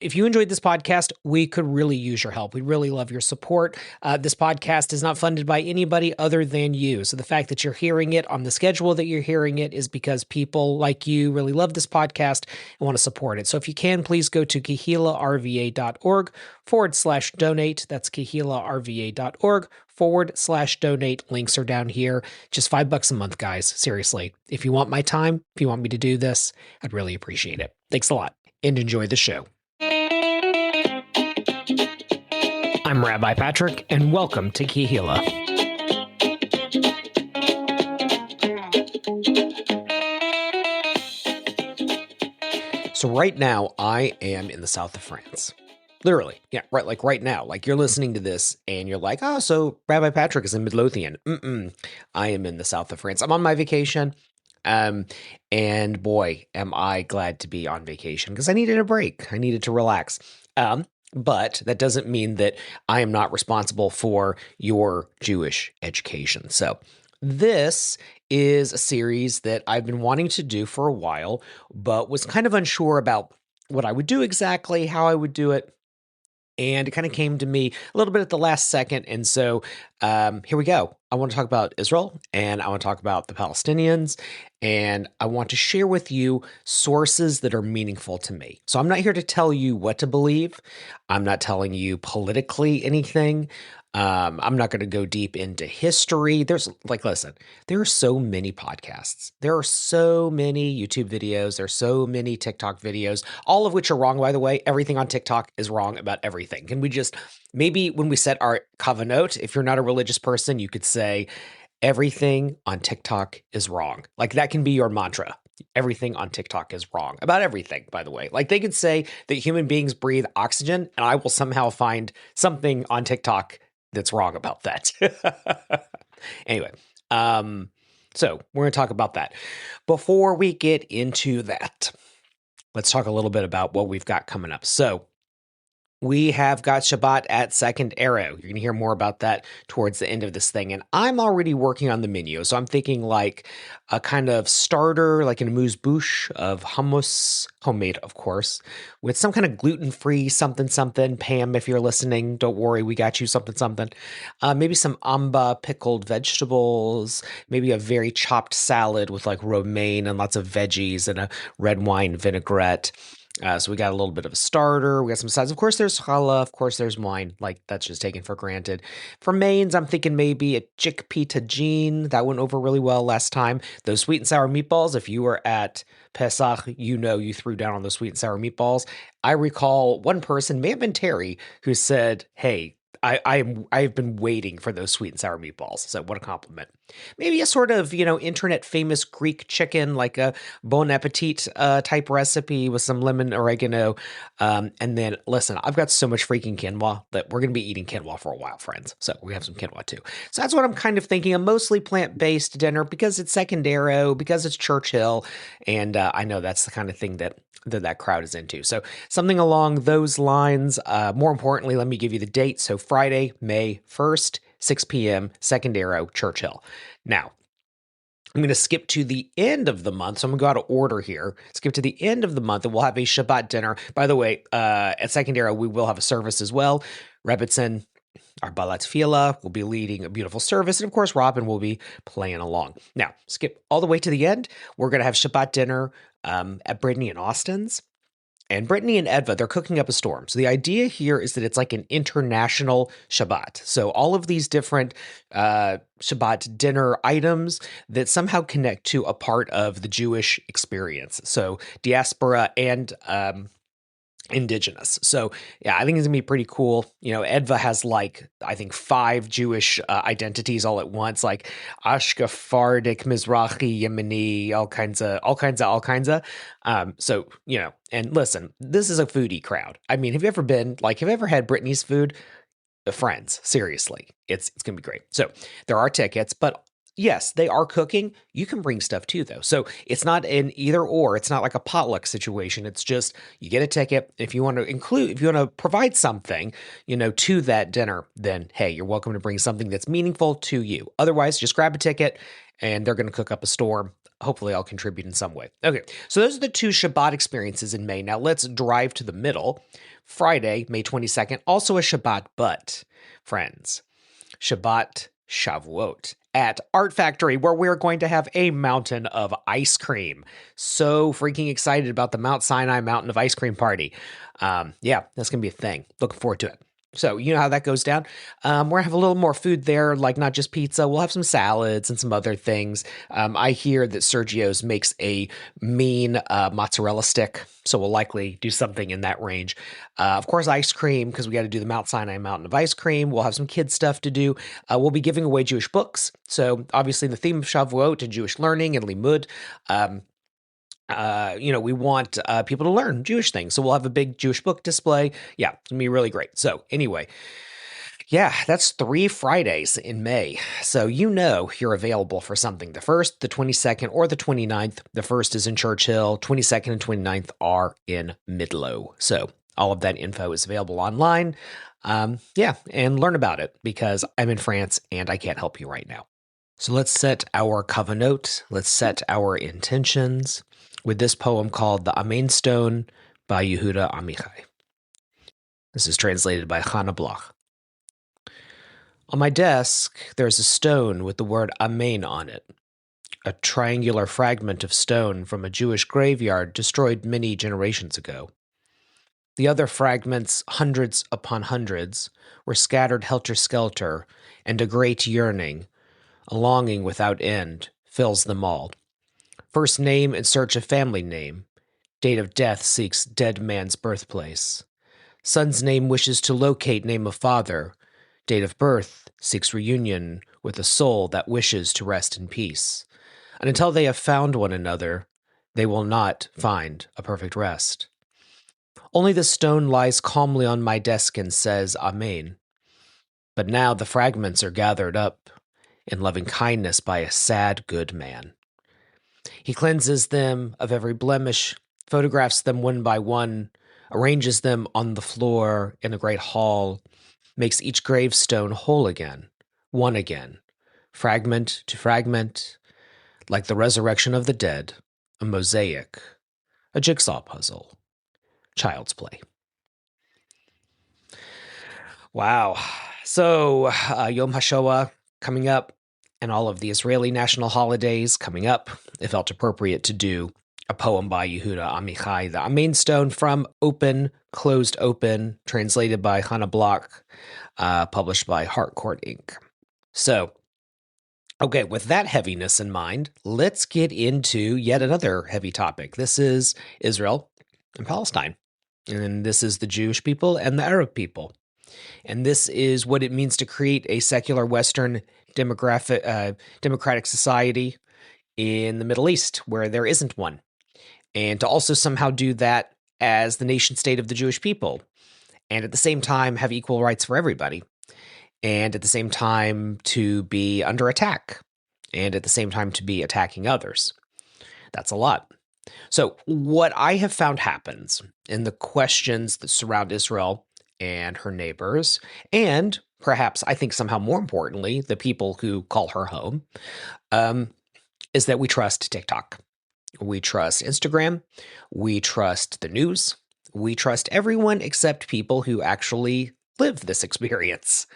if you enjoyed this podcast, we could really use your help. We'd really love your support. This podcast is not funded by anybody other than you. So the fact that you're hearing it on the schedule that you're hearing it is because people like you really love this podcast and want to support it. So if you can, please go to kehilarva.org/donate. That's kehilarva.org/donate. Links are down here. Just $5 a month, guys. Seriously. If you want my time, if you want me to do this, I'd really appreciate it. Thanks a lot and enjoy the show. I'm Rabbi Patrick, and welcome to Kehila. So right now, I am in the south of France. Literally, yeah, right. Like right now, like you're listening to this and you're like, oh, so Rabbi Patrick is in Midlothian. I am in the south of France. I'm on my vacation. And boy, am I glad to be on vacation because I needed a break. I needed to relax. But that doesn't mean that I am not responsible for your Jewish education. So this is a series that I've been wanting to do for a while, but was kind of unsure about what I would do exactly, how I would do it. And it kind of came to me a little bit at the last second. And so here we go. I want to talk about Israel, and I want to talk about the Palestinians, and I want to share with you sources that are meaningful to me. So I'm not here to tell you what to believe. I'm not telling you politically anything. I'm not going to go deep into history. Listen, there are so many podcasts. There are so many YouTube videos. There are so many TikTok videos, all of which are wrong, by the way. Everything on TikTok is wrong about everything. Can we just, maybe when we set our kavanot, if you're not a religious person, you could say, everything on TikTok is wrong. Like that can be your mantra. Everything on TikTok is wrong about everything, by the way. Like they could say that human beings breathe oxygen, and I will somehow find something on TikTok that's wrong about that. Anyway, so we're going to talk about that. Before we get into that, let's talk a little bit about what we've got coming up. So we have got Shabbat at Second Arrow. You're going to hear more about that towards the end of this thing. And I'm already working on the menu. So I'm thinking like a kind of starter, like an amuse-bouche of hummus, homemade, of course, with some kind of gluten-free something. Pam, if you're listening, don't worry, we got you something. Maybe some amba pickled vegetables, maybe a very chopped salad with like romaine and lots of veggies and a red wine vinaigrette. So we got a little bit of a starter. We got some sides. Of course, there's challah. Of course, there's wine. Like, that's just taken for granted. For mains, I'm thinking maybe a chickpea tagine. That went over really well last time. Those sweet and sour meatballs, if you were at Pesach, you know you threw down on those sweet and sour meatballs. I recall one person, may have been Terry, who said, hey, I've been waiting for those sweet and sour meatballs. So what a compliment. Maybe a sort of, internet famous Greek chicken, like a Bon Appetit type recipe with some lemon oregano. And then listen, I've got so much freaking quinoa that we're going to be eating quinoa for a while, friends. So we have some quinoa too. So that's what I'm kind of thinking. A mostly plant-based dinner because it's Second Arrow, because it's Churchill. And I know that's the kind of thing that crowd is into. So something along those lines. More importantly, let me give you the date. So Friday, May 1st, 6 p.m., Second Arrow, Churchill. Now, I'm going to skip to the end of the month. So I'm going to go out of order here. Skip to the end of the month, and we'll have a Shabbat dinner. By the way, at Second Arrow, we will have a service as well. Rebbitzin, our Balat Tefillah, will be leading a beautiful service. And of course, Robin will be playing along. Now, skip all the way to the end. We're going to have Shabbat dinner at Brittany and Austin's. And Brittany and Edva, they're cooking up a storm. So the idea here is that it's like an international Shabbat. So all of these different Shabbat dinner items that somehow connect to a part of the Jewish experience. So diaspora and indigenous. So yeah, I think it's gonna be pretty cool. Edva has I think 5 Jewish identities all at once, like Ashkefardic, Mizrahi, Yemeni, all kinds of. So, and listen, this is a foodie crowd. I mean, have you ever had Brittany's food? Friends, seriously, it's gonna be great. So there are tickets, but yes, they are cooking. You can bring stuff too, though. So it's not an either or. It's not like a potluck situation. It's just you get a ticket. If you want to provide something, to that dinner, then hey, you're welcome to bring something that's meaningful to you. Otherwise, just grab a ticket and they're going to cook up a storm. hopefully I'll contribute in some way. Okay, so those are the two Shabbat experiences in May. Now let's drive to the middle. Friday, May 22nd, also a Shabbat, but friends, Shabbat Shavuot at Art Factory, where we're going to have a mountain of ice cream. So freaking excited about the Mount Sinai Mountain of Ice Cream Party. Yeah, that's going to be a thing. Looking forward to it. So you know how that goes down. We're gonna have a little more food there, like not just pizza. We'll have some salads and some other things. I hear that Sergio's makes a mean mozzarella stick, so we'll likely do something in that range. Of course, ice cream, because we got to do the Mount Sinai Mountain of Ice Cream. We'll have some kid stuff to do. We'll be giving away Jewish books. So obviously the theme of Shavuot and Jewish learning and limud. We want people to learn Jewish things. So we'll have a big Jewish book display. Yeah, it's going to be really great. So anyway, yeah, that's 3 Fridays in May. So you know you're available for something. The 1st, the 22nd, or the 29th. The 1st is in Churchill. 22nd and 29th are in Midlow. So all of that info is available online. Yeah, and learn about it because I'm in France and I can't help you right now. So let's set our covenant. Let's set our intentions with this poem called The Amen Stone by Yehuda Amichai. This is translated by Hannah Bloch. On my desk, there's a stone with the word Amen on it, a triangular fragment of stone from a Jewish graveyard destroyed many generations ago. The other fragments, hundreds upon hundreds, were scattered helter-skelter, and a great yearning, a longing without end, fills them all. First name in search of family name. Date of death seeks dead man's birthplace. Son's name wishes to locate name of father. Date of birth seeks reunion with a soul that wishes to rest in peace. And until they have found one another, they will not find a perfect rest. Only the stone lies calmly on my desk and says, Amen. But now the fragments are gathered up in loving kindness by a sad, good man. He cleanses them of every blemish, photographs them one by one, arranges them on the floor in a great hall, makes each gravestone whole again, one again, fragment to fragment, like the resurrection of the dead, a mosaic, a jigsaw puzzle, child's play. Wow. So, Yom HaShoah coming up, and all of the Israeli national holidays coming up, it felt appropriate to do a poem by Yehuda Amichai, The Amen Stone from Open, Closed Open, translated by Hannah Bloch, published by Harcourt Inc. So, okay, with that heaviness in mind, let's get into yet another heavy topic. This is Israel and Palestine, and this is the Jewish people and the Arab people. And this is what it means to create a secular Western democratic society in the Middle East, where there isn't one. And to also somehow do that as the nation state of the Jewish people, and at the same time have equal rights for everybody, and at the same time to be under attack, and at the same time to be attacking others. That's a lot. So what I have found happens in the questions that surround Israel and her neighbors, and perhaps I think somehow more importantly, the people who call her home, is that we trust TikTok. We trust Instagram. We trust the news. We trust everyone except people who actually live this experience.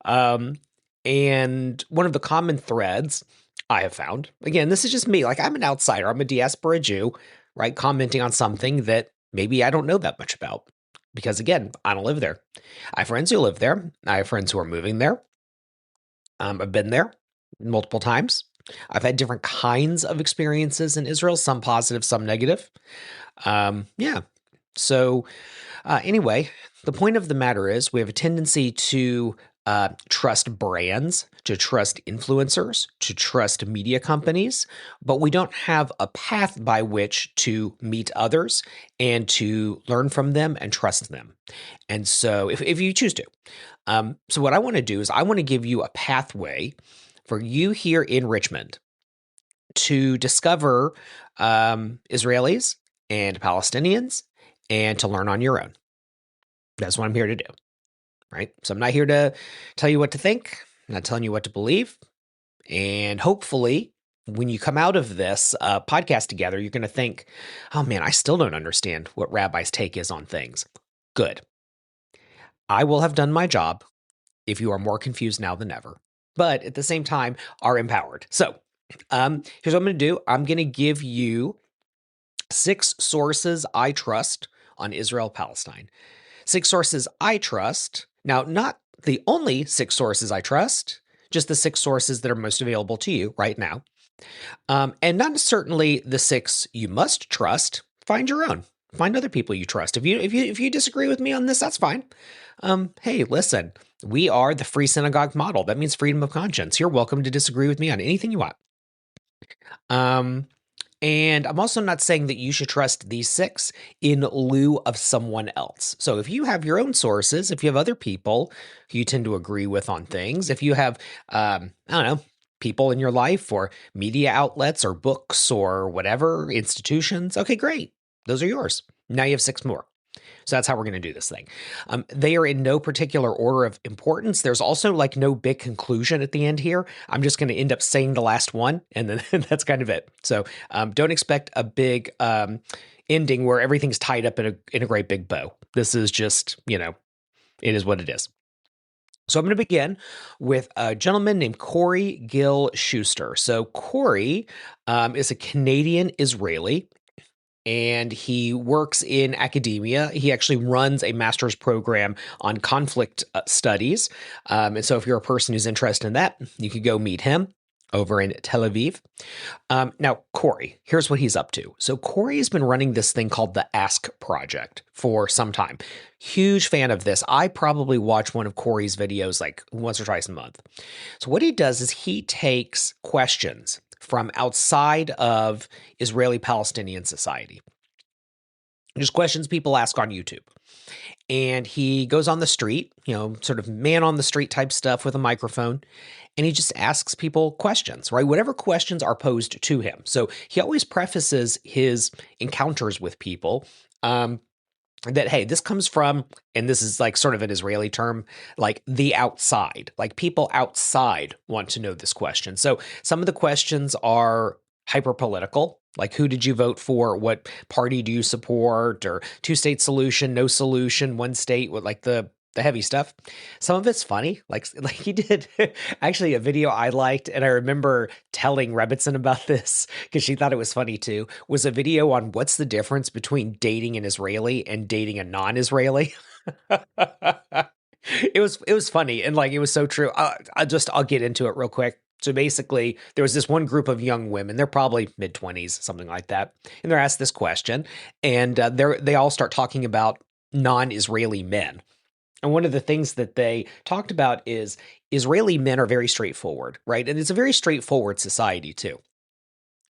And one of the common threads I have found, again, this is just me, like I'm an outsider, I'm a diaspora Jew, right? Commenting on something that maybe I don't know that much about. Because again, I don't live there. I have friends who live there. I have friends who are moving there. I've been there multiple times. I've had different kinds of experiences in Israel, some positive, some negative. Yeah. So anyway, the point of the matter is we have a tendency to trust brands, to trust influencers, to trust media companies, but we don't have a path by which to meet others and to learn from them and trust them. And so if you choose to. So what I want to do is I want to give you a pathway for you here in Richmond to discover Israelis and Palestinians and to learn on your own. That's what I'm here to do. Right? So I'm not here to tell you what to think. I'm not telling you what to believe. And hopefully when you come out of this podcast together, you're going to think, oh man, I still don't understand what Rabbi's take is on things. Good. I will have done my job if you are more confused now than ever, but at the same time are empowered. So here's what I'm going to do. I'm going to give you 6 sources I trust on Israel Palestine. 6 sources I trust. Now, not the only 6 sources I trust, just the 6 sources that are most available to you right now. And not certainly the 6 you must trust. Find your own. Find other people you trust. If you disagree with me on this, that's fine. Hey, listen, we are the free synagogue model. That means freedom of conscience. You're welcome to disagree with me on anything you want. And I'm also not saying that you should trust these 6 in lieu of someone else. So if you have your own sources, if you have other people who you tend to agree with on things, if you have, I don't know, people in your life or media outlets or books or whatever, institutions, okay, great. Those are yours. Now you have 6 more. So that's how we're going to do this thing. They are in no particular order of importance. There's also like no big conclusion at the end here. I'm just going to end up saying the last one, and then that's kind of it. So don't expect a big ending where everything's tied up in a great big bow. This is just, it is what it is. So I'm going to begin with a gentleman named Corey Gill Schuster. So Corey is a Canadian Israeli, and he works in academia. He actually runs a master's program on conflict studies. And so if you're a person who's interested in that, you could go meet him over in Tel Aviv. Now, Corey, here's what he's up to. So Corey has been running this thing called the Ask Project for some time. Huge fan of this. I probably watch one of Corey's videos like once or twice a month. So what he does is he takes questions from outside of Israeli-Palestinian society. Just questions people ask on YouTube. And he goes on the street, sort of man on the street type stuff with a microphone, and he just asks people questions, right? Whatever questions are posed to him. So he always prefaces his encounters with people that, hey, this comes from, and this is like sort of an Israeli term, like the outside, like people outside want to know this question. So some of the questions are hyper political, like who did you vote for? What party do you support? Or 2-state solution, no solution, one state, with like the heavy stuff. Some of it's funny, like he did actually a video I liked, and I remember telling Rebbitzin about this because she thought it was funny too, was a video on what's the difference between dating an Israeli and dating a non-Israeli. It was funny, and like it was so true. I'll get into it real quick. So basically, there was this one group of young women. They're probably mid-20s, something like that, and they're asked this question, and they all start talking about non-Israeli men. And one of the things that they talked about is Israeli men are very straightforward, right? And it's a very straightforward society too.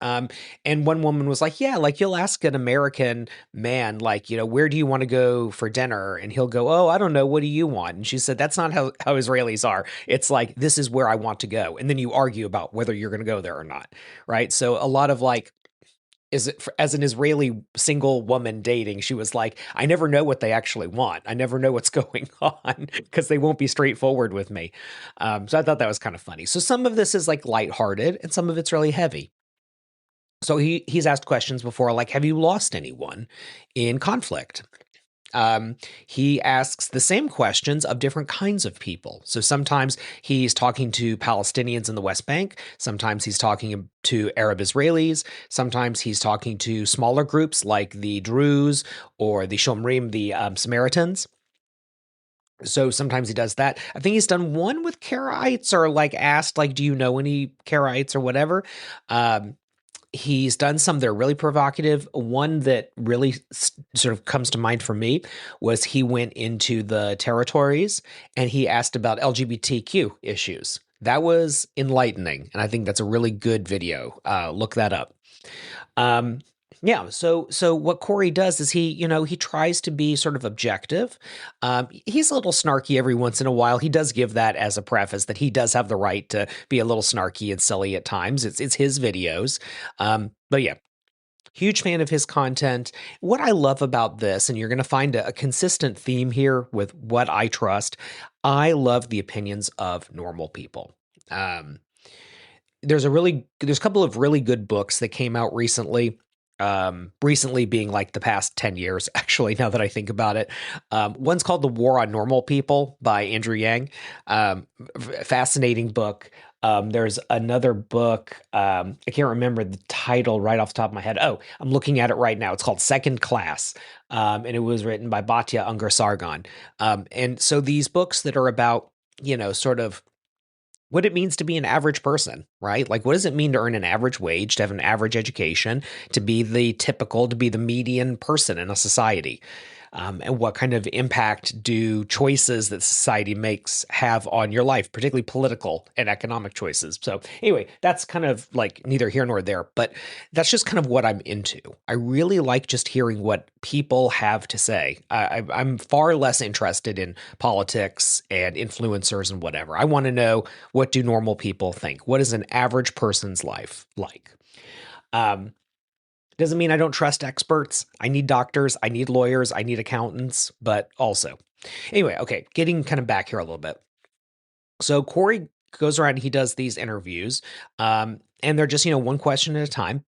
And one woman was like, yeah, like you'll ask an American man, like, where do you want to go for dinner? And he'll go, oh, I don't know. What do you want? And she said, that's not how Israelis are. It's like, this is where I want to go. And then you argue about whether you're going to go there or not, right? So a lot of like, as an Israeli single woman dating, she was like, I never know what they actually want. I never know what's going on because they won't be straightforward with me. So I thought that was kind of funny. So some of this is like lighthearted and some of it's really heavy. So he's asked questions before, like, have you lost anyone in conflict? He asks the same questions of different kinds of people. So sometimes he's talking to Palestinians in the West Bank. Sometimes he's talking to Arab Israelis. Sometimes he's talking to smaller groups like the Druze or the Shomrim, the Samaritans. So sometimes he does that. I think he's done one with Karaites, or like asked, like, do you know any Karaites or whatever? He's done some that are really provocative. One that really sort of comes to mind for me was he went into the territories and he asked about LGBTQ issues. That was enlightening, and I think that's a really good video. Look that up. Yeah, so what Corey does is he tries to be sort of objective. He's a little snarky every once in a while. He does give that as a preface that he does have the right to be a little snarky and silly at times. It's his videos. But yeah, huge fan of his content. What I love about this, and you're going to find a consistent theme here with what I trust, I love the opinions of normal people. there's a couple of really good books that came out recently. Recently being like the past 10 years, actually, now that I think about it. One's called The War on Normal People by Andrew Yang. Fascinating book. There's another book. I can't remember the title right off the top of my head. Oh, I'm looking at it right now. It's called Second Class. And it was written by Batya Ungar Sargon. And so these books that are about, sort of what it means to be an average person, right? Like, what does it mean to earn an average wage, to have an average education, to be the median person in a society? And what kind of impact do choices that society makes have on your life, particularly political and economic choices? So anyway, that's kind of like neither here nor there, but that's just kind of what I'm into. I really like just hearing what people have to say. I'm far less interested in politics and influencers and whatever. I want to know, what do normal people think? What is an average person's life like? Um, doesn't mean I don't trust experts. I need doctors, I need lawyers, I need accountants, but also. Anyway, okay, getting kind of back here a little bit. So Corey goes around, he does these interviews, and they're just, one question at a time.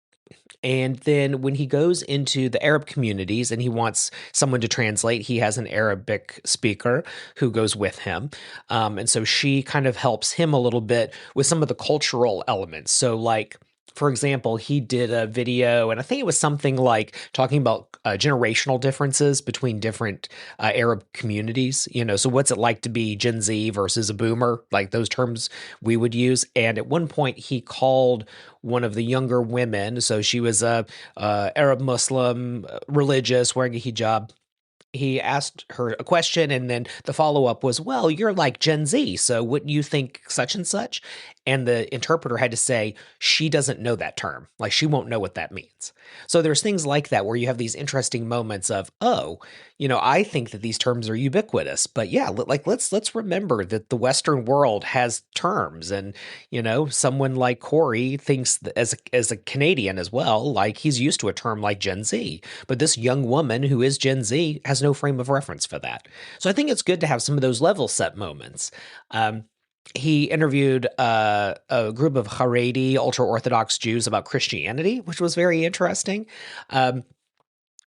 And then when he goes into the Arab communities and he wants someone to translate, he has an Arabic speaker who goes with him. And so she kind of helps him a little bit with some of the cultural elements. So, like, for example, he did a video, and I think it was something like talking about generational differences between different Arab communities. So what's it like to be Gen Z versus a boomer, like those terms we would use. And at one point, he called one of the younger women, so she was a Arab Muslim, religious, wearing a hijab. He asked her a question, and then the follow-up was, well, you're like Gen Z, so wouldn't you think such and such? And the interpreter had to say, she doesn't know that term. Like, she won't know what that means. So there's things like that where you have these interesting moments of, oh, I think that these terms are ubiquitous, but yeah, like let's remember that the Western world has terms, and someone like Corey thinks that as a Canadian as well, like he's used to a term like Gen Z, but this young woman who is Gen Z has no frame of reference for that. So I think it's good to have some of those level set moments. He interviewed a group of Haredi ultra-Orthodox Jews about Christianity, which was very interesting.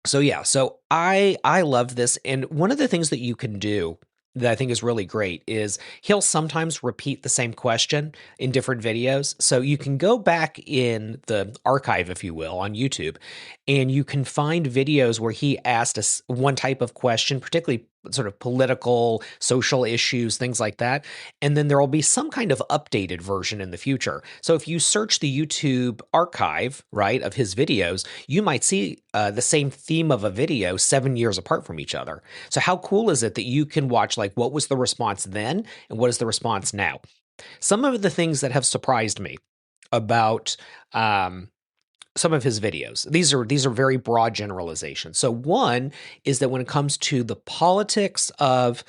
So yeah, so I love this. And one of the things that you can do that I think is really great is he'll sometimes repeat the same question in different videos. So you can go back in the archive, if you will, on YouTube, and you can find videos where he asked us one type of question, particularly sort of political, social issues, things like that. And then there will be some kind of updated version in the future. So if you search the YouTube archive, right, of his videos, you might see the same theme of a video 7 years apart from each other. So how cool is it that you can watch, like, what was the response then and what is the response now? Some of the things that have surprised me about some of his videos. These are very broad generalizations. So one is that when it comes to the politics of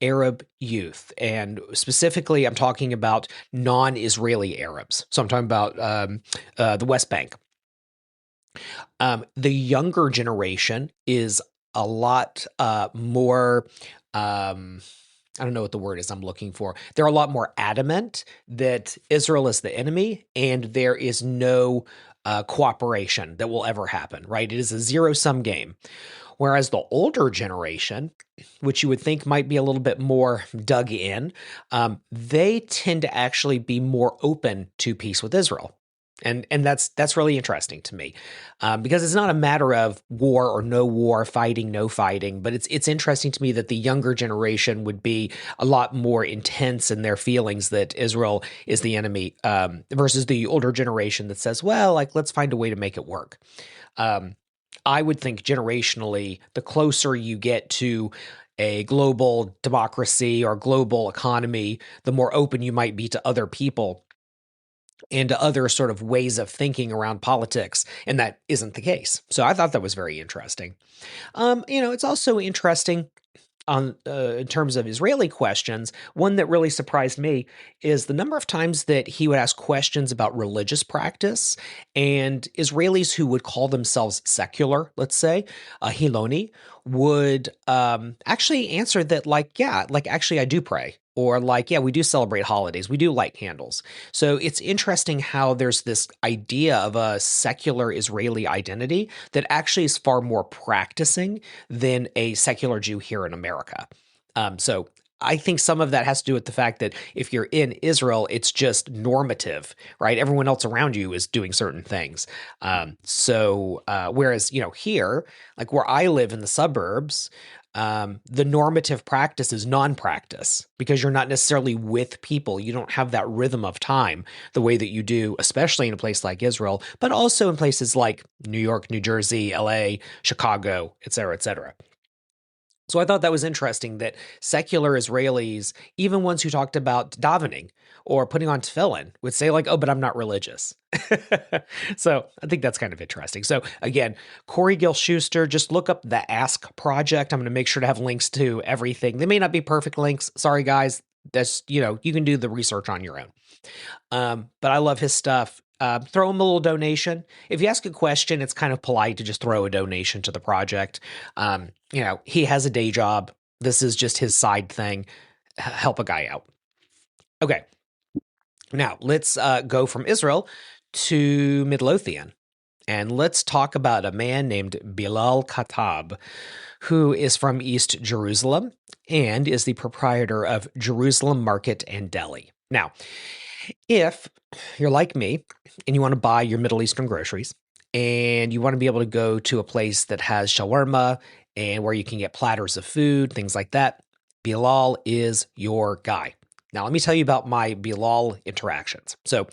Arab youth, and specifically I'm talking about non-Israeli Arabs. So I'm talking about the West Bank. The younger generation is a lot more I don't know what the word is I'm looking for. They're a lot more adamant that Israel is the enemy and there is no cooperation that will ever happen, right? It is a zero-sum game. Whereas the older generation, which you would think might be a little bit more dug in, they tend to actually be more open to peace with Israel. And that's really interesting to me, because it's not a matter of war or no war, fighting, no fighting, but it's interesting to me that the younger generation would be a lot more intense in their feelings that Israel is the enemy, versus the older generation that says, well, like, let's find a way to make it work. I would think generationally, the closer you get to a global democracy or global economy, the more open you might be to other people and to other sort of ways of thinking around politics, and that isn't the case. So I thought that was very interesting. It's also interesting on in terms of Israeli questions. One that really surprised me is the number of times that he would ask questions about religious practice, and Israelis who would call themselves secular, let's say, Hiloni, would actually answer that, like, yeah, like, actually I do pray. Or like, yeah, we do celebrate holidays. We do light candles. So it's interesting how there's this idea of a secular Israeli identity that actually is far more practicing than a secular Jew here in America. So I think some of that has to do with the fact that if you're in Israel, it's just normative, right? Everyone else around you is doing certain things. Whereas, here, like where I live in the suburbs, the normative practice is non-practice because you're not necessarily with people. You don't have that rhythm of time the way that you do, especially in a place like Israel, but also in places like New York, New Jersey, LA, Chicago, et cetera, et cetera. So I thought that was interesting that secular Israelis, even ones who talked about davening or putting on tefillin, would say like, "Oh, but I'm not religious." So I think that's kind of interesting. So again, Corey Gill Schuster, just look up the Ask Project. I'm going to make sure to have links to everything. They may not be perfect links. Sorry, guys. That's you can do the research on your own. But I love his stuff. Throw him a little donation. If you ask a question, it's kind of polite to just throw a donation to the project. He has a day job. This is just his side thing. Help a guy out. Okay. Now let's go from Israel to Midlothian. And let's talk about a man named Bilal Khattab, who is from East Jerusalem and is the proprietor of Jerusalem Market and Deli. Now, if you're like me and you want to buy your Middle Eastern groceries and you want to be able to go to a place that has shawarma and where you can get platters of food, things like that, Bilal is your guy. Now, let me tell you about my Bilal interactions. So,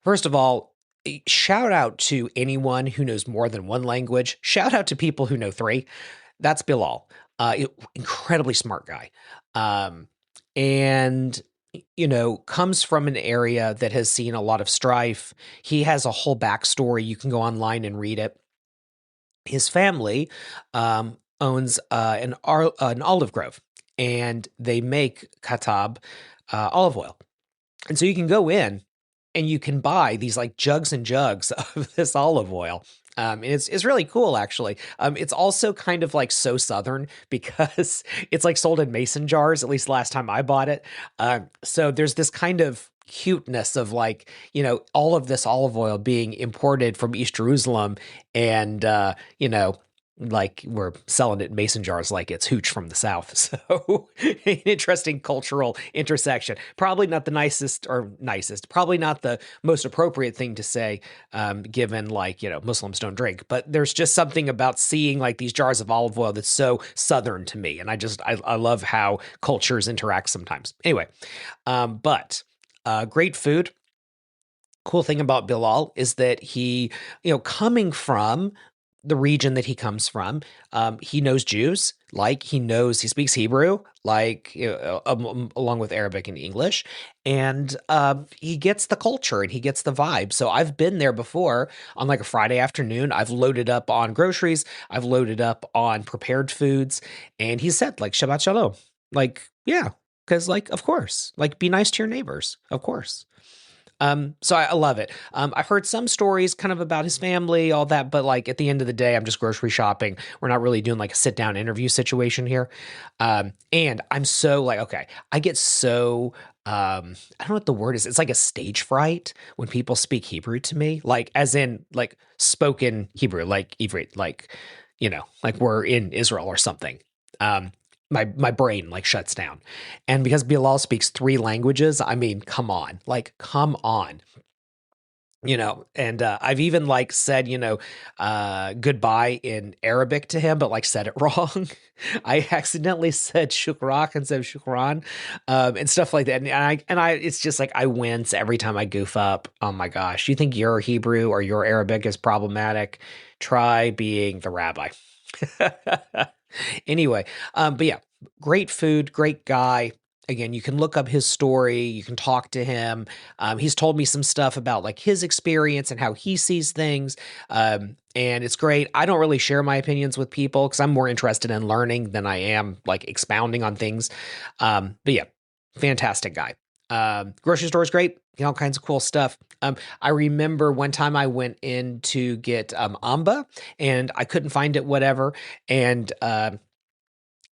first of all, shout out to anyone who knows more than one language. Shout out to people who know three. That's Bilal. Incredibly smart guy. And comes from an area that has seen a lot of strife. He has a whole backstory. You can go online and read it. His family owns an olive grove, and they make Khattab olive oil. And so you can go in and you can buy these like jugs and jugs of this olive oil. And it's really cool, actually. It's also kind of like so Southern because it's like sold in mason jars, at least last time I bought it. So there's this kind of cuteness of like, all of this olive oil being imported from East Jerusalem and, like we're selling it in mason jars like it's hooch from the South. So an interesting cultural intersection. Probably not the nicest, probably not the most appropriate thing to say, given like, Muslims don't drink. But there's just something about seeing like these jars of olive oil that's so Southern to me. And I love how cultures interact sometimes. Anyway, but great food. Cool thing about Bilal is that he, coming from the region that he comes from, he knows Jews, like he speaks Hebrew, like along with Arabic and English, and he gets the culture and he gets the vibe. So I've been there before on like a Friday afternoon. I've loaded up on groceries, I've loaded up on prepared foods, and he said like Shabbat Shalom, like yeah, because like of course, like be nice to your neighbors, of course. So I love it. I've heard some stories kind of about his family, all that, but like at the end of the day, I'm just grocery shopping. We're not really doing like a sit down interview situation here. And I'm so like, okay, I get so, I don't know what the word is. It's like a stage fright when people speak Hebrew to me, like as in like spoken Hebrew, like Ivrit, like, like we're in Israel or something. My brain like shuts down. And because Bilal speaks three languages, I mean, come on, like, come on. And I've even like said, goodbye in Arabic to him, but like said it wrong. I accidentally said shukrak instead of shukran, and stuff like that. And I, it's just like I wince every time I goof up. Oh my gosh, you think your Hebrew or your Arabic is problematic? Try being the rabbi. Anyway, but yeah, great food, great guy. Again, you can look up his story. You can talk to him. He's told me some stuff about like his experience and how he sees things. And it's great. I don't really share my opinions with people because I'm more interested in learning than I am like expounding on things. But yeah, fantastic guy. Grocery store is great. All kinds of cool stuff. I remember one time I went in to get amba and I couldn't find it, whatever. And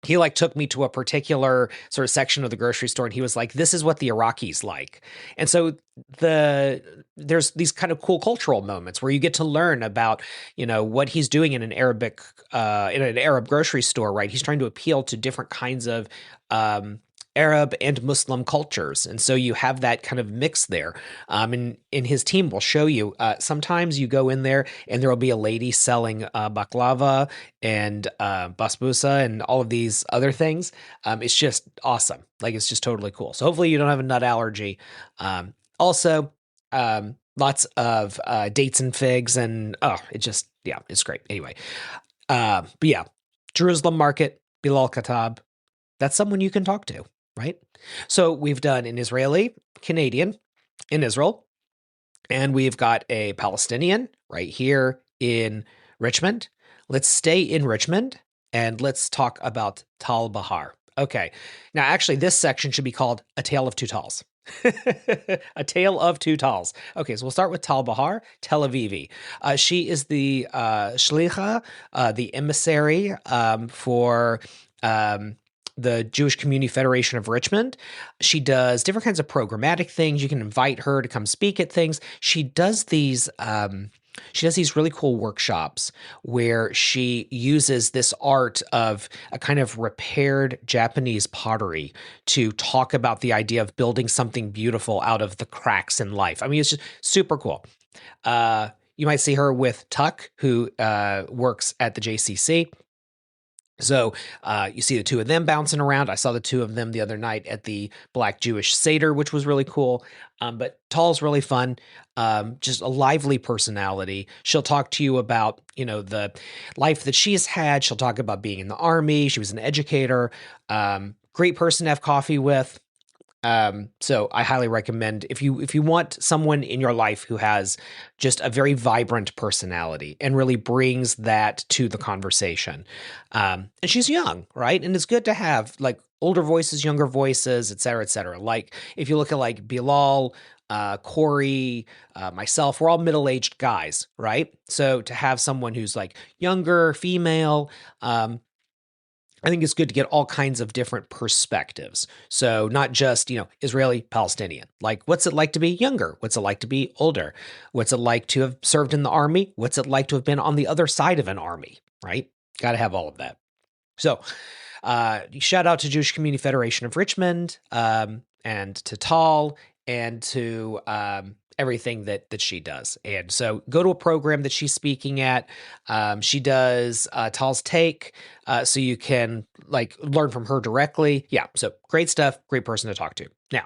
he like took me to a particular sort of section of the grocery store and he was like, this is what the Iraqis like. And so there's these kind of cool cultural moments where you get to learn about, what he's doing in an Arab grocery store, right? He's trying to appeal to different kinds of um Arab and Muslim cultures. And so you have that kind of mix there. And his team will show you, sometimes you go in there and there will be a lady selling baklava and basbousa and all of these other things. It's just awesome. Like, it's just totally cool. So hopefully you don't have a nut allergy. Also, lots of dates and figs, and yeah, it's great. Anyway, but yeah, Jerusalem Market, Bilal Khattab, that's someone you can talk to, right? So we've done an Israeli, Canadian in Israel, and we've got a Palestinian right here in Richmond. Let's stay in Richmond and let's talk about Tal Bahar. Okay. Now, actually, this section should be called A Tale of Two Tals. A Tale of Two Tals. Okay, so we'll start with Tal Bahar, Tel Avivi. She is the shlicha, the emissary for the Jewish Community Federation of Richmond. She does different kinds of programmatic things. You can invite her to come speak at things. She does these really cool workshops where she uses this art of a kind of repaired Japanese pottery to talk about the idea of building something beautiful out of the cracks in life. I mean, it's just super cool. You might see her with Tuck, who works at the JCC. So you see the two of them bouncing around. I saw the two of them the other night at the Black Jewish Seder, which was really cool. But Tal's really fun, just a lively personality. She'll talk to you about, the life that she's had. She'll talk about being in the army. She was an educator. Great person to have coffee with. So I highly recommend if you want someone in your life who has just a very vibrant personality and really brings that to the conversation. And she's young, right? And it's good to have like older voices, younger voices, et cetera, et cetera. Like if you look at like Bilal, Corey, myself, we're all middle-aged guys, right? So to have someone who's like younger, female, I think it's good to get all kinds of different perspectives. So not just, Israeli, Palestinian. Like, what's it like to be younger? What's it like to be older? What's it like to have served in the army? What's it like to have been on the other side of an army, right? Got to have all of that. So shout out to Jewish Community Federation of Richmond, and to Tal, and to everything that she does. And so go to a program that she's speaking at. She does Tal's Take, so you can like learn from her directly. Yeah, so great stuff, great person to talk to. Now,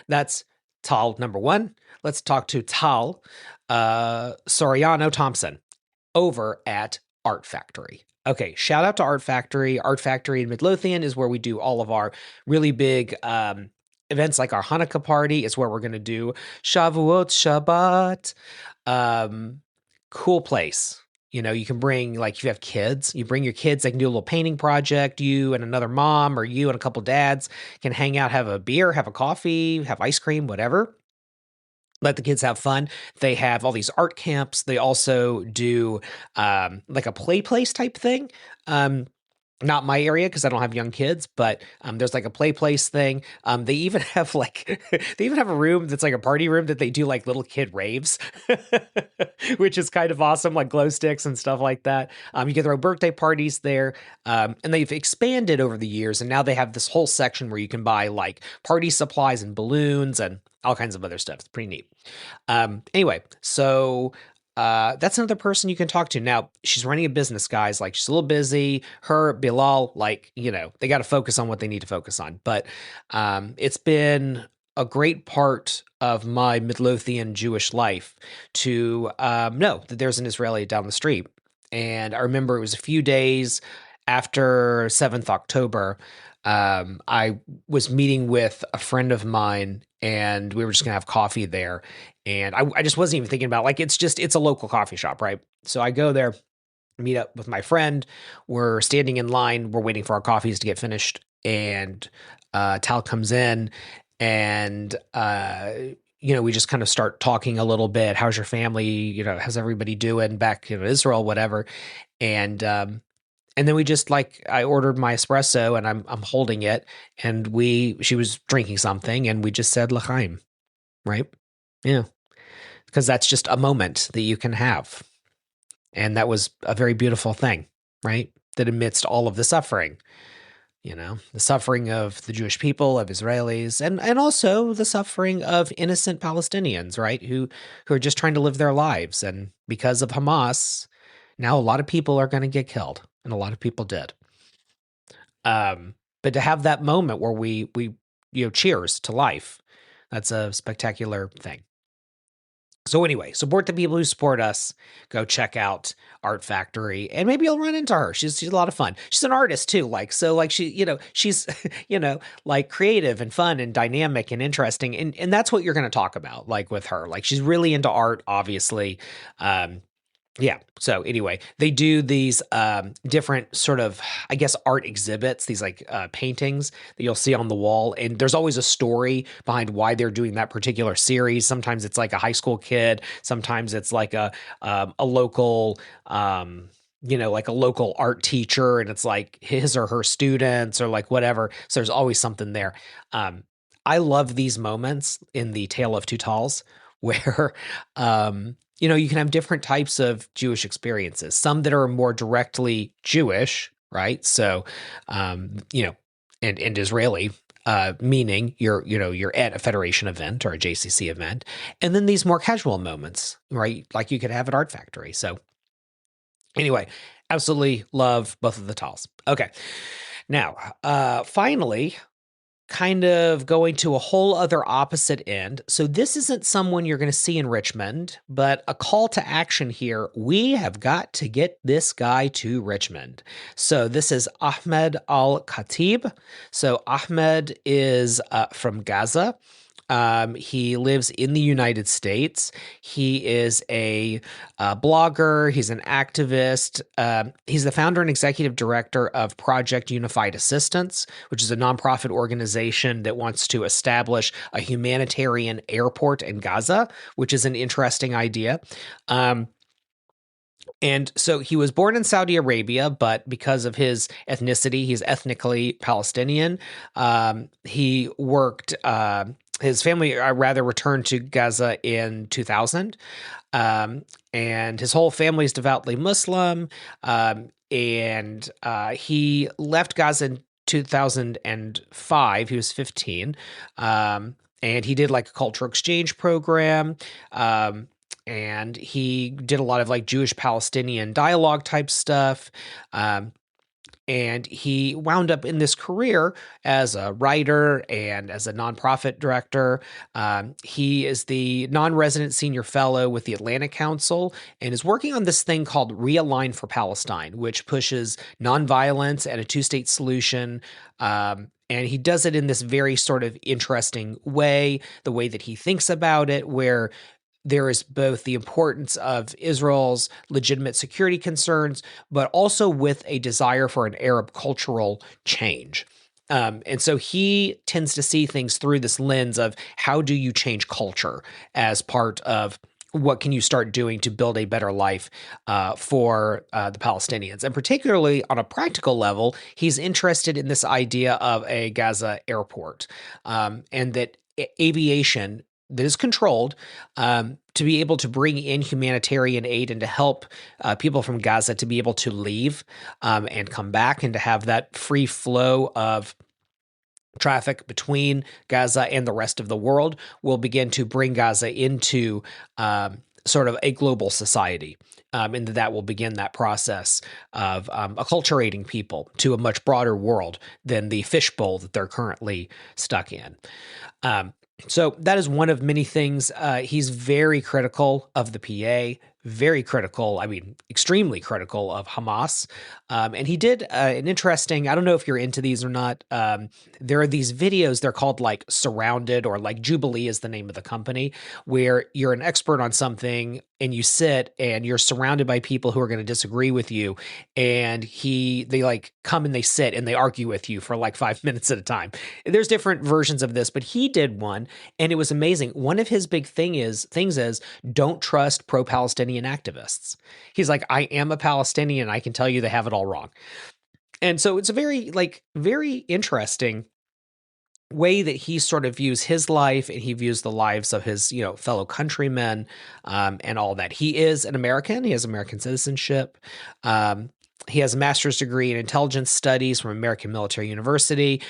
that's Tal number one. Let's talk to Tal Soriano Thompson over at Art Factory. Okay, shout out to Art Factory. Art Factory in Midlothian is where we do all of our really big events, like our Hanukkah party. Is where we're going to do Shavuot Shabbat. Cool place. You can bring, like, if you have kids, you bring your kids, they can do a little painting project. You and another mom, or you and a couple dads can hang out, have a beer, have a coffee, have ice cream, whatever. Let the kids have fun. They have all these art camps. They also do like a play place type thing. Not my area because I don't have young kids, but there's like a play place thing. They even have a room that's like a party room that they do like little kid raves, which is kind of awesome, like glow sticks and stuff like that. You can throw birthday parties there, and they've expanded over the years, and now they have this whole section where you can buy like party supplies and balloons and all kinds of other stuff. It's pretty neat. Anyway, so that's another person you can talk to. Now, she's running a business, guys. Like, she's a little busy. Her, Bilal, like, they got to focus on what they need to focus on. But it's been a great part of my Midlothian Jewish life to know that there's an Israeli down the street. And I remember it was a few days after 7th October. I was meeting with a friend of mine, and we were just going to have coffee there. And I just wasn't even thinking about, like, it's a local coffee shop, right? So I go there, meet up with my friend. We're standing in line. We're waiting for our coffees to get finished. And Tal comes in, and we just kind of start talking a little bit. How's your family? How's everybody doing back in Israel, whatever. And And then we just like I ordered my espresso and I'm holding it and she was drinking something and we just said l'chaim, right? Yeah. Because that's just a moment that you can have. And that was a very beautiful thing, right? That amidst all of the suffering, the suffering of the Jewish people, of Israelis, and also the suffering of innocent Palestinians, right? Who are just trying to live their lives. And because of Hamas, now a lot of people are going to get killed. And a lot of people did. But to have that moment where we cheers to life, that's a spectacular thing. So anyway, support the people who support us. Go check out Art Factory, and maybe you'll run into her. She's a lot of fun. She's an artist too, she's like creative and fun and dynamic and interesting, and that's what you're going to talk about, like with her. Like she's really into art, obviously. Yeah. So anyway, they do these different sort of, I guess, art exhibits, these like paintings that you'll see on the wall. And there's always a story behind why they're doing that particular series. Sometimes it's like a high school kid. Sometimes it's like a local, like a local art teacher, and it's like his or her students or like whatever. So there's always something there. I love these moments in the Tale of Two Talls where you can have different types of Jewish experiences, some that are more directly Jewish, right? So, and Israeli, meaning you're at a Federation event or a JCC event, and then these more casual moments, right? Like you could have at Art Factory. So anyway, absolutely love both of the talls. Okay. Now, finally, kind of going to a whole other opposite end. So this isn't someone you're going to see in Richmond, but a call to action here. We have got to get this guy to Richmond. So this is Ahmed Al-Khatib. So Ahmed is from Gaza. He lives in the United States. He is a blogger. He's an activist. He's the founder and executive director of Project Unified Assistance, which is a nonprofit organization that wants to establish a humanitarian airport in Gaza, which is an interesting idea. And so he was born in Saudi Arabia, but because of his ethnicity, he's ethnically Palestinian. He worked, his family rather returned to Gaza in 2000. And his whole family is devoutly Muslim. And he left Gaza in 2005. He was 15. And he did like a cultural exchange program. And he did a lot of like Jewish Palestinian dialogue type stuff. And he wound up in this career as a writer and as a nonprofit director. He is the non-resident senior fellow with the Atlantic Council and is working on this thing called Realign for Palestine, which pushes nonviolence and a two-state solution. And he does it in this very sort of interesting way, the way that he thinks about it, where there is both the importance of Israel's legitimate security concerns, but also with a desire for an Arab cultural change. And so he tends to see things through this lens of how do you change culture as part of what can you start doing to build a better life for the Palestinians? And particularly on a practical level, he's interested in this idea of a Gaza airport and that aviation that is controlled to be able to bring in humanitarian aid and to help people from Gaza to be able to leave and come back and to have that free flow of traffic between Gaza and the rest of the world will begin to bring Gaza into sort of a global society. And that will begin that process of acculturating people to a much broader world than the fishbowl that they're currently stuck in. So that is one of many things. He's very critical of the PA, very critical, extremely critical of Hamas. And he did an interesting, I don't know if you're into these or not. There are these videos, they're called like Surrounded or like Jubilee is the name of the company, where you're an expert on something and you sit and you're surrounded by people who are going to disagree with you, and they like come and they sit and they argue with you for like 5 minutes at a time. There's different versions of this, but he did one and it was amazing. One of his big things is don't trust pro-Palestinian activists. He's like, I am a Palestinian, I can tell you they have it all wrong. And so it's a very interesting way that he sort of views his life, and he views the lives of his, fellow countrymen, and all that. He is an American. He has American citizenship. Um, he has a master's degree in intelligence studies from American Military University.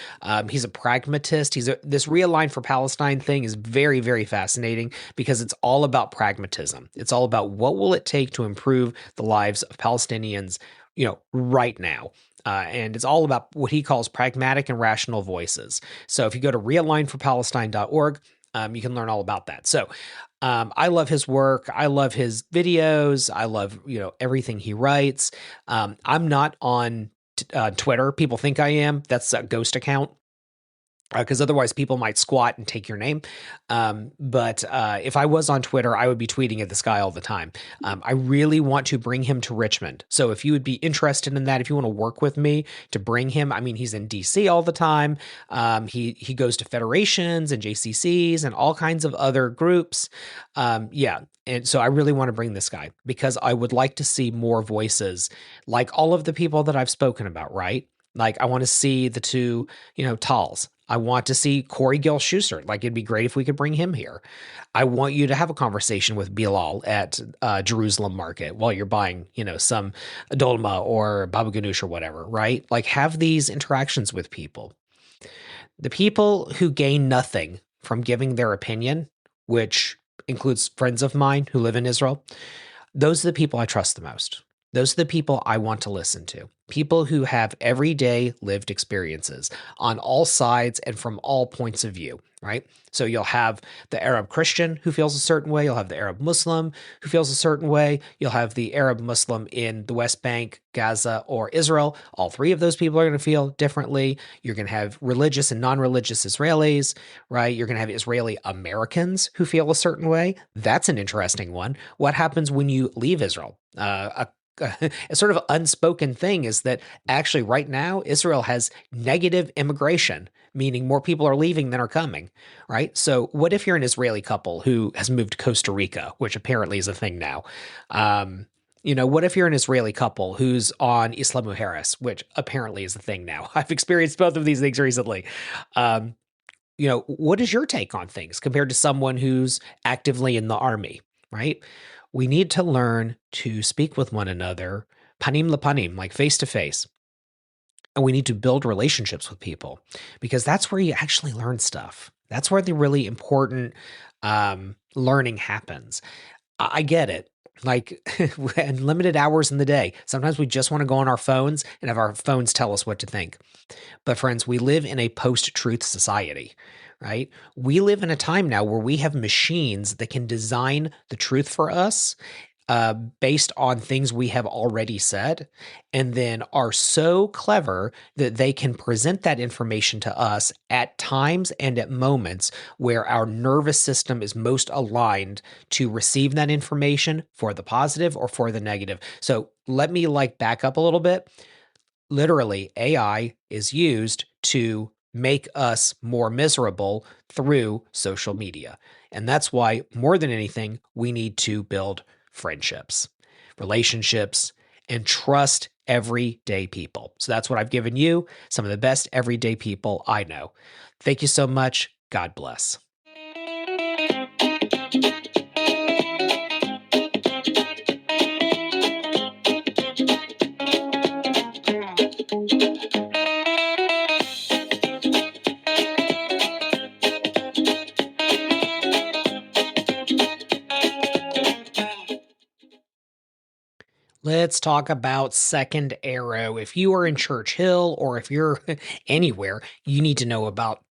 He's a pragmatist. This Realign for Palestine thing is very, very fascinating because it's all about pragmatism. It's all about what will it take to improve the lives of Palestinians, right now. And it's all about what he calls pragmatic and rational voices. So if you go to realignforpalestine.org, you can learn all about that. So I love his work. I love his videos. I love, everything he writes. I'm not on Twitter. People think I am. That's a ghost account. Because otherwise people might squat and take your name. But if I was on Twitter, I would be tweeting at this guy all the time. I really want to bring him to Richmond. So if you would be interested in that, if you want to work with me to bring him, I mean, he's in DC all the time. He goes to federations and JCCs and all kinds of other groups. Yeah. And so I really want to bring this guy because I would like to see more voices like all of the people that I've spoken about, right? Like I want to see the two, Talls. I want to see Corey Gill Schuster. Like it'd be great if we could bring him here. I want you to have a conversation with Bilal at Jerusalem Market while you're buying, some dolma or baba ganoush or whatever, right? Like have these interactions with people. The people who gain nothing from giving their opinion, which includes friends of mine who live in Israel, those are the people I trust the most. Those are the people I want to listen to. People who have everyday lived experiences on all sides and from all points of view, right? So you'll have the Arab Christian who feels a certain way. You'll have the Arab Muslim who feels a certain way. You'll have the Arab Muslim in the West Bank, Gaza, or Israel. All three of those people are going to feel differently. You're going to have religious and non-religious Israelis, right? You're going to have Israeli Americans who feel a certain way. That's an interesting one. What happens when you leave Israel? A sort of unspoken thing is that actually right now Israel has negative immigration, meaning more people are leaving than are coming, right? So what if you're an Israeli couple who has moved to Costa Rica, which apparently is a thing now? What if you're an Israeli couple who's on Isla Mujeres, which apparently is a thing now? I've experienced both of these things recently. What is your take on things compared to someone who's actively in the army, right? We need to learn to speak with one another, panim lepanim, like face to face. And we need to build relationships with people because that's where you actually learn stuff. That's where the really important learning happens. I get it. Like and limited hours in the day. Sometimes we just want to go on our phones and have our phones tell us what to think. But friends, we live in a post-truth society, right? We live in a time now where we have machines that can design the truth for us based on things we have already said, and then are so clever that they can present that information to us at times and at moments where our nervous system is most aligned to receive that information for the positive or for the negative. So let me back up a little bit. Literally, AI is used to make us more miserable through social media. And that's why, more than anything, we need to build friendships, relationships, and trust everyday people. So that's what I've given you, some of the best everyday people I know. Thank you so much. God bless. Let's talk about Second Arrow. If you are in Churchill or if you're anywhere, you need to know about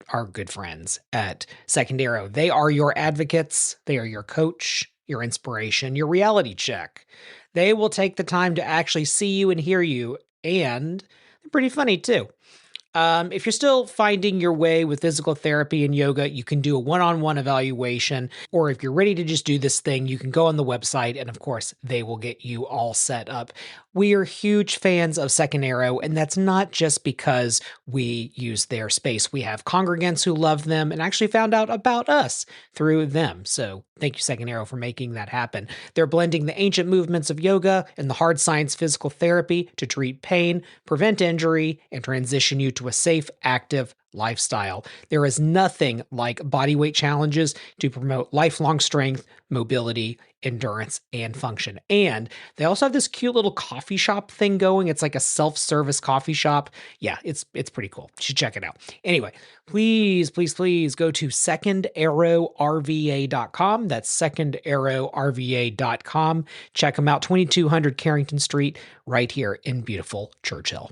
our good friends at Second Arrow. They are your advocates. They are your coach, your inspiration, your reality check. They will take the time to actually see you and hear you, and they're pretty funny too. If you're still finding your way with physical therapy and yoga, you can do a one-on-one evaluation. Or if you're ready to just do this thing, you can go on the website and of course they will get you all set up. We are huge fans of Second Arrow, and that's not just because we use their space. We have congregants who love them and actually found out about us through them. So thank you, Second Arrow, for making that happen. They're blending the ancient movements of yoga and the hard science physical therapy to treat pain, prevent injury, and transition you to a safe, active lifestyle. There is nothing like bodyweight challenges to promote lifelong strength, mobility, endurance, and function. And they also have this cute little coffee shop thing going. It's like a self-service coffee shop. Yeah, it's pretty cool. You should check it out. Anyway, please go to secondarrowrva.com. That's secondarrowrva.com. Check them out, 2200 Carrington Street, right here in beautiful Churchill.